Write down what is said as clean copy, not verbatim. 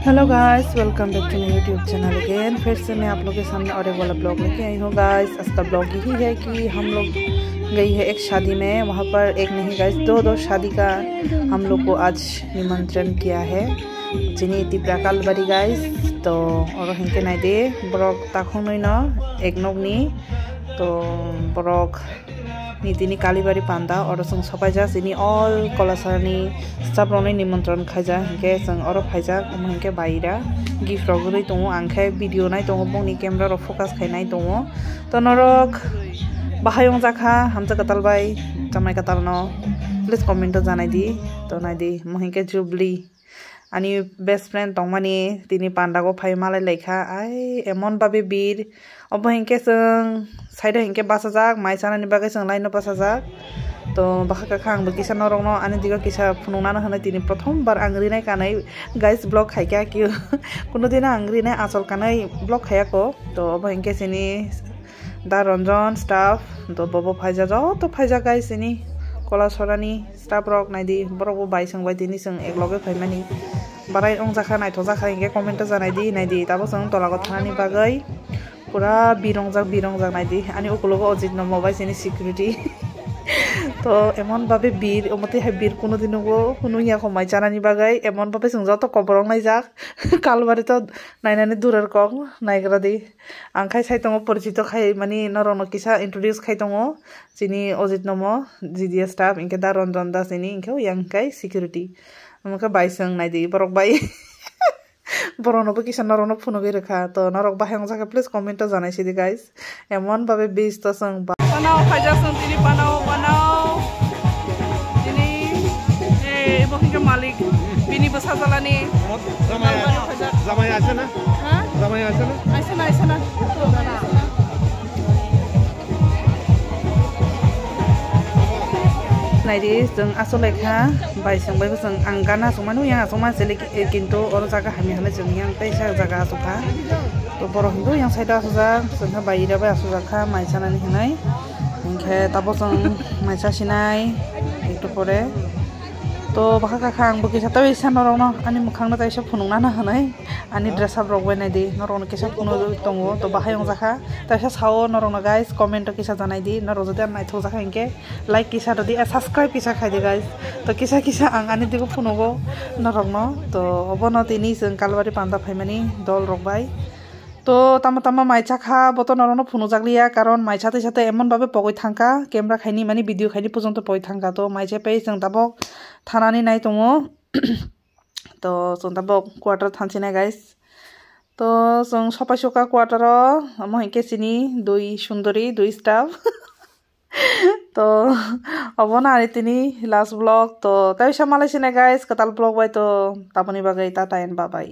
Hello guys, welcome back to my YouTube channel again. फिर से मैं आप लोगों के सामने और एक वाला ब्लॉग लेके आई हूँ गाइस। आज का ब्लॉग यही है कि हम लोग गई है एक शादी में। वहाँ पर एक नहीं गाइस, दो शादी का हम लोग को आज निमंत्रण किया है। जिनी तिप्राकाल बारी गाइस तो और हिंके नहीं दे ब्रॉक ताखों नहीं ना एक नोगनी तो ब्रॉक नीतिनी कालीबारी पांदा और संग सफाइजा सिनी ऑल कलासारनी स्टाफ रोने निमंत्रण खाइजा हिंके संग और फाइजा हिंके बाइरा गिफ्ट रगुरै दङ आंखाय भिडिअ नाय दङ बंनि कैमरा रो फोकस खाइनाय दङ तो नरक बाहायं जाखा हमजा कतालबाय जमाय कतालनो प्लीज कमेंट जानाय दी तो नाय दी महिंके जुबली आनी बेस्ट फ्रेंड तंगमानी तिनी पांडागो फाइ मालाय लेखा आय एमन बाबे बीर अब हिंके संग साइड हिंके बासाजाक माइसानानि बागै संग लाइन बासाजाक तो बाखा खांबो किसा नरंनो आनी दिगो किसा फुनुनानो हनै तिनी प्रथम बार आंग्रिनाय कानै गाइस ब्लॉग खाइका कि कुनो दिन आंग्रिनाय आसल कानै ब्लॉग खायाको तो अब हिंके सिनी दा रंजन स्टाफ तो बबो फाइजा तो फाइजा गाइस सिनी कला सरानी स्टाफ रक नायदी बरबो बाय संबाय दिनी संग एकलगे फाइमानी बाराय अंजाखा नायथ जाखा हिंके कमेंट जानायदी नायदी ताबो संग तलागो थानानि बागै पूरा बिरंजा नायदी आनी उकुलोगो अजित नमबाय सिनी सिक्युरिटी तो एमन बाबे बीर ओमते है बीर कोनो दिनगो कोनो या खमाय जानानि बागै एमन बाबे संग तो कबरं नायजाक कालबारि तो नायनानै दुरर कं नायग्रादि आंखाय साइतंग परिचित खाय माने नरनो किसा इंट्रोड्यूस खायतंग जिनि अजित नमो जिडिया स्टाफ इनके दा रंजन दास इनि इनके यांखाय सिक्युरिटी हमका बायसंग नायदि बरक बाय बरनोबो किसा नरनो फुनुगै रखा तो नरक बाहायं जाका प्लीज कमेंट जानाय सिदि गाइस एमन बाबे बेस तो संग बनाओ फाइजा संग तिनि बनाओ तिनि ए बहिंके मालिक बिनि बसा जालानि जामाय आछे ना हां जामाय आछे ना नायदि जों आसलेखा बायसंबायबो जों आंगाना समानु या समा सेले किन्तु और जागा हामि हाले जों yang पैसा जागा आसुखा तो बर हिन्दु yang साइड आसुजा जोंहा बायराबो आसुजाखा माइसानानि हनाय ओंखे ताबो जों माइसा सिनाय एकटु परे तो बाखा खांबो किसा तो इसा नरनो आनी मुखांना ताइसा फुनुंना ना हनाय आनी ड्रेस अप रगबाय नायदि नरनो किसा फुनु दंगो तो बाहायं जाखा ताइसा साओ नरनो गाइस कमेंट किसा जानाय दि नरो जदि नायथ जाखा इनके लाइक किसा दि सब्सक्राइब किसा खायदि गाइस तो किसा आं आनी दिगो फुनुगो नरनो तो अबनो तिनि जों कालबारि पांदा फाइमानि दल रगबाय तो तमा माइचा खा बतो नरनो फुनु जागलिया कारण माइचा तैसाते एमन बाबे पगै थांका कैमरा खाइनि माने भिडिअ खाइनि पर्यन्त पगै थांका तो माइचा पे जों ताबक थानानि नाय दङो तो जों ताबक क्वार्टर थानसिनाय गाइस तो जों सपाइसका क्वार्टर महिंके सिनि दुई सुंदरी दुई स्टाफ तो अबना आनी तिनि लास्ट ब्लॉग तो तैसा मालायसिनाय गाइस कताल ब्लॉग बाय तो तापनि बागै ता टाइम बाबाय।